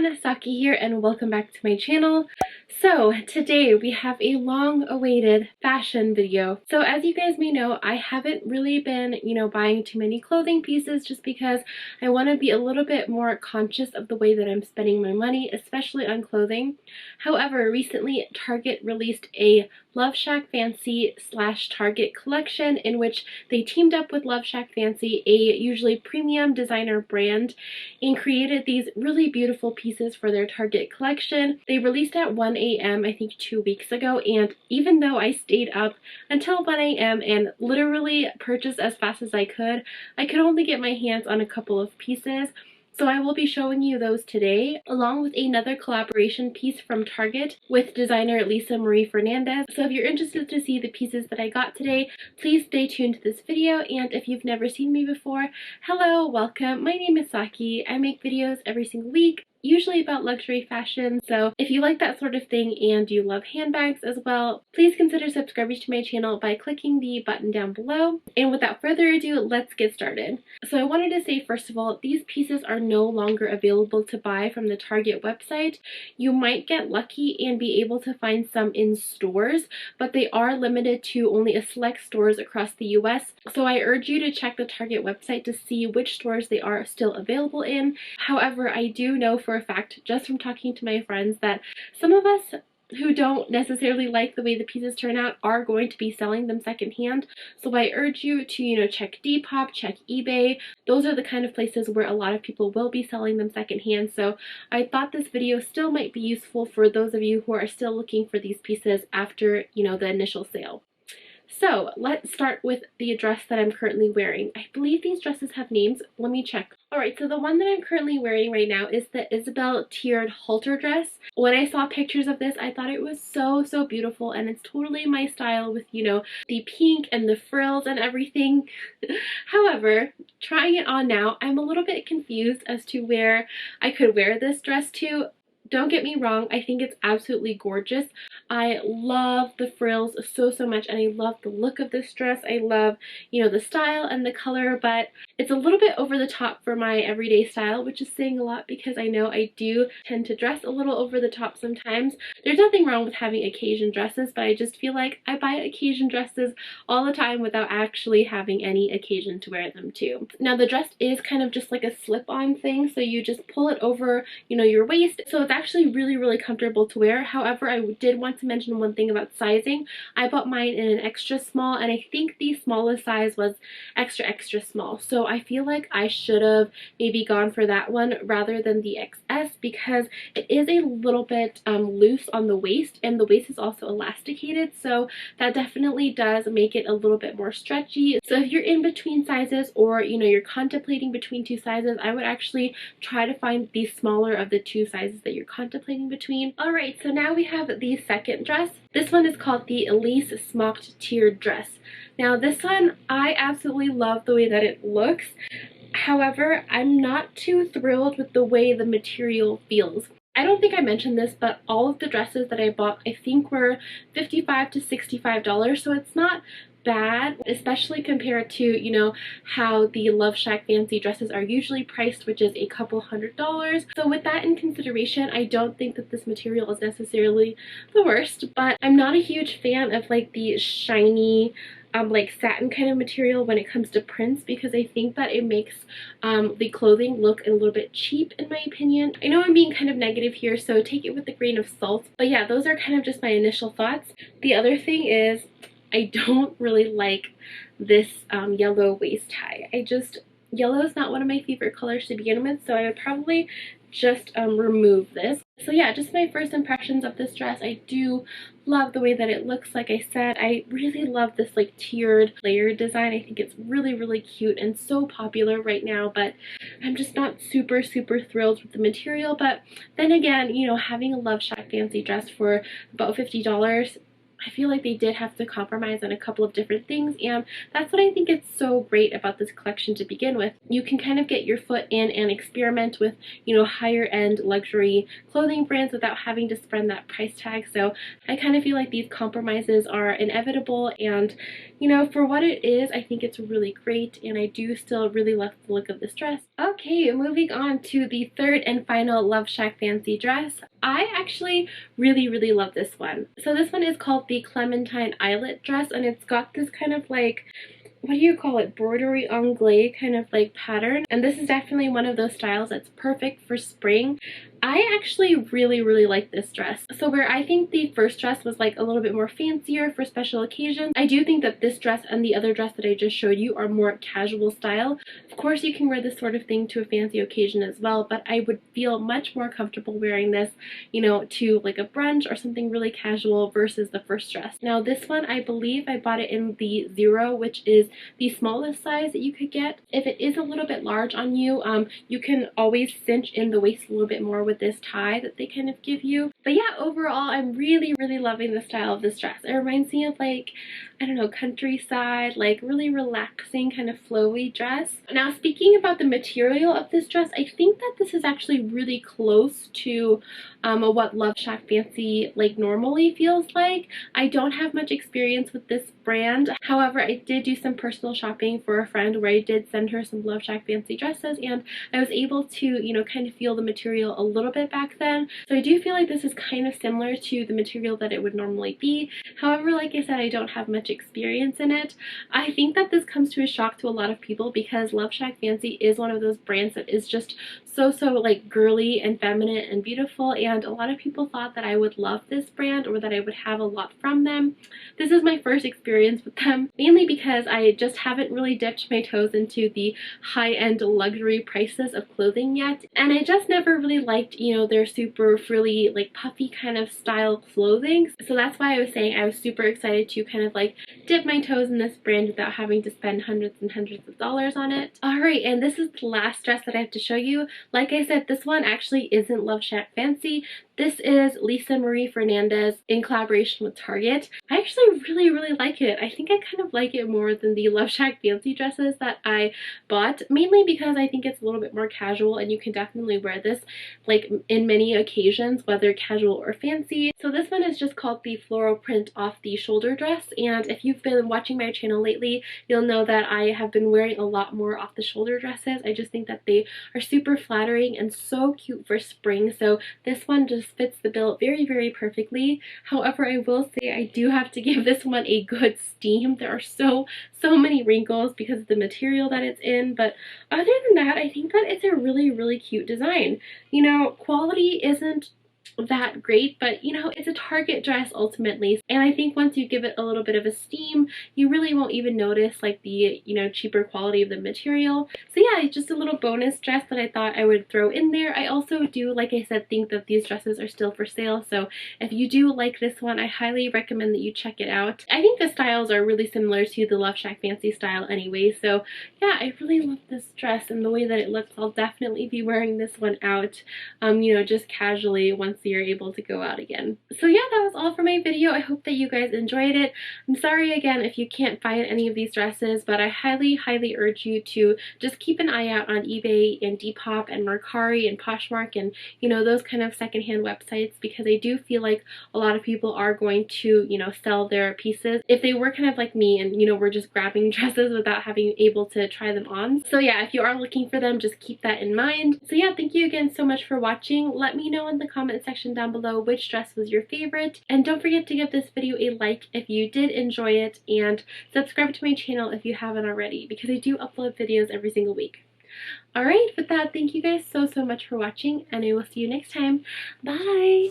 everyone, Saki here and welcome back to my channel. So today we have a long-awaited fashion video. So as you guys may know, I haven't really been, buying too many clothing pieces just because I want to be a little bit more conscious of the way that I'm spending my money, especially on clothing. However, recently Target released a Love Shack Fancy / Target collection in which they teamed up with Love Shack Fancy, a usually premium designer brand, and created these really beautiful pieces for their Target collection. They released at 1 a.m. I think 2 weeks ago, and even though I stayed up until 1 a.m. and literally purchased as fast as I could only get my hands on a couple of pieces. So I will be showing you those today, along with another collaboration piece from Target with designer Marie Fernandez. So if you're interested to see the pieces that I got today, please stay tuned to this video. And if you've never seen me before, hello, welcome. My name is Saki. I make videos every single week, usually about luxury fashion. So if you like that sort of thing and you love handbags as well, please consider subscribing to my channel by clicking the button down below. And without further ado, let's get started. So I wanted to say, first of all, these pieces are no longer available to buy from the Target website. You might get lucky and be able to find some in stores, but they are limited to only a select stores across the US. So I urge you to check the Target website to see which stores they are still available in. However, I do know for a fact, just from talking to my friends, that some of us who don't necessarily like the way the pieces turn out are going to be selling them secondhand. So I urge you to, check Depop, check eBay. Those are the kind of places where a lot of people will be selling them secondhand. So I thought this video still might be useful for those of you who are still looking for these pieces after, the initial sale. So let's start with the dress that I'm currently wearing. I believe these dresses have names. Let me check. Alright, so the one that I'm currently wearing right now is the Isabel tiered halter dress. When I saw pictures of this, I thought it was so beautiful, and it's totally my style with, the pink and the frills and everything. However, trying it on now, I'm a little bit confused as to where I could wear this dress to. Don't get me wrong, I think it's absolutely gorgeous. I love the frills so much, and I love the look of this dress. I love, the style and the color, but it's a little bit over the top for my everyday style, which is saying a lot because I know I do tend to dress a little over the top sometimes. There's nothing wrong with having occasion dresses, but I just feel like I buy occasion dresses all the time without actually having any occasion to wear them to. Now the dress is kind of just like a slip-on thing, so you just pull it over, your waist. So it's actually really comfortable to wear. However, I did want to mention one thing about sizing. I bought mine in an extra small, and I think the smallest size was extra small. So I feel like I should have maybe gone for that one rather than the XS, because it is a little bit loose on the waist, and the waist is also elasticated, so that definitely does make it a little bit more stretchy. So if you're in between sizes, or you're contemplating between two sizes, I would actually try to find the smaller of the two sizes that you're contemplating between. Alright, so now we have the second dress. This one is called the Elise Smocked tiered dress. Now this one, I absolutely love the way that it looks. However, I'm not too thrilled with the way the material feels. I don't think I mentioned this, but all of the dresses that I bought I think were $55 to $65, so it's not bad, especially compared to, how the Love Shack Fancy dresses are usually priced, which is a couple $100s. So with that in consideration, I don't think that this material is necessarily the worst, but I'm not a huge fan of like the shiny like satin kind of material when it comes to prints, because I think that it makes the clothing look a little bit cheap in my opinion. I know I'm being kind of negative here, so take it with a grain of salt, but yeah, those are kind of just my initial thoughts. The other thing is, I don't really like this yellow waist tie. Yellow is not one of my favorite colors to begin with, so I would probably just remove this. So yeah, just my first impressions of this dress. I do love the way that it looks. Like I said, I really love this like tiered layered design. I think it's really cute and so popular right now, but I'm just not super thrilled with the material. But then again, having a Love Shack Fancy dress for about $50, I feel like they did have to compromise on a couple of different things, and that's what I think is so great about this collection to begin with. You can kind of get your foot in and experiment with, you know, higher end luxury clothing brands without having to spend that price tag. So I kind of feel like these compromises are inevitable, and you know, for what it is, I think it's really great, and I do still really love the look of this dress. Okay, moving on to the third and final Love Shack Fancy dress. I actually really love this one. So this one is called the Clementine eyelet dress, and it's got this kind of like, what do you call it, bordery anglais kind of like pattern, and this is definitely one of those styles that's perfect for spring. I actually really like this dress. So where I think the first dress was like a little bit more fancier for special occasions, I do think that this dress and the other dress that I just showed you are more casual style. Of course you can wear this sort of thing to a fancy occasion as well, but I would feel much more comfortable wearing this, you know, to like a brunch or something really casual versus the first dress. Now this one, I believe I bought it in the 0, which is the smallest size that you could get. If it is a little bit large on you, you can always cinch in the waist a little bit more with this tie that they kind of give you. But yeah, overall I'm really loving the style of this dress. It reminds me of like, I don't know, countryside, like really relaxing kind of flowy dress. Now speaking about the material of this dress, I think that this is actually really close to what Love Shack Fancy like normally feels like. I don't have much experience with this brand. However, I did do some personal shopping for a friend where I did send her some Love Shack Fancy dresses, and I was able to, you know, kind of feel the material a little bit back then. So I do feel like this is kind of similar to the material that it would normally be. However, like I said, I don't have much experience in it. I think that this comes to a shock to a lot of people because Love Shack Fancy is one of those brands that is just so like girly and feminine and beautiful, and a lot of people thought that I would love this brand or that I would have a lot from them. This is my first experience with them, mainly because I just haven't really dipped my toes into the high-end luxury prices of clothing yet, and I just never really liked, you know, their super frilly, like puffy kind of style clothing. So that's why I was saying I was super excited to kind of like dip my toes in this brand without having to spend hundreds and hundreds of dollars on it. Alright, and this is the last dress that I have to show you. Like I said, this one actually isn't Love Shack Fancy. This is Marie Fernandez in collaboration with Target. I actually really like it. I think I kind of like it more than the Love Shack Fancy dresses that I bought, mainly because I think it's a little bit more casual and you can definitely wear this like in many occasions, whether casual or fancy. So this one is just called the floral print off the shoulder dress, and if you've been watching my channel lately, you'll know that I have been wearing a lot more off the shoulder dresses. I just think that they are super flattering and so cute for spring, so this one just fits the bill very perfectly. However, I will say I do have to give this one a good steam. There are so many wrinkles because of the material that it's in, but other than that, I think that it's a really cute design. You know, quality isn't that great, but you know, it's a Target dress ultimately, and I think once you give it a little bit of a steam, you really won't even notice like the, you know, cheaper quality of the material. So yeah, it's just a little bonus dress that I thought I would throw in there. I also do, like I said, think that these dresses are still for sale, so if you do like this one, I highly recommend that you check it out. I think the styles are really similar to the Love Shack Fancy style anyway, so yeah, I really love this dress and the way that it looks. I'll definitely be wearing this one out, you know, just casually once you're able to go out again. So yeah, that was all for my video. I hope that you guys enjoyed it. I'm sorry again if you can't find any of these dresses, but I highly urge you to just keep an eye out on eBay and Depop and Mercari and Poshmark and, you know, those kind of secondhand websites, because I do feel like a lot of people are going to, you know, sell their pieces if they were kind of like me and, you know, we're just grabbing dresses without having able to try them on. So yeah, if you are looking for them, just keep that in mind. So yeah, thank you again so much for watching. Let me know in the comment section down below which dress was your favorite, and don't forget to give this video a like if you did enjoy it, and subscribe to my channel if you haven't already, because I do upload videos every single week. Alright, with that, thank you guys so much for watching, and I will see you next time. Bye!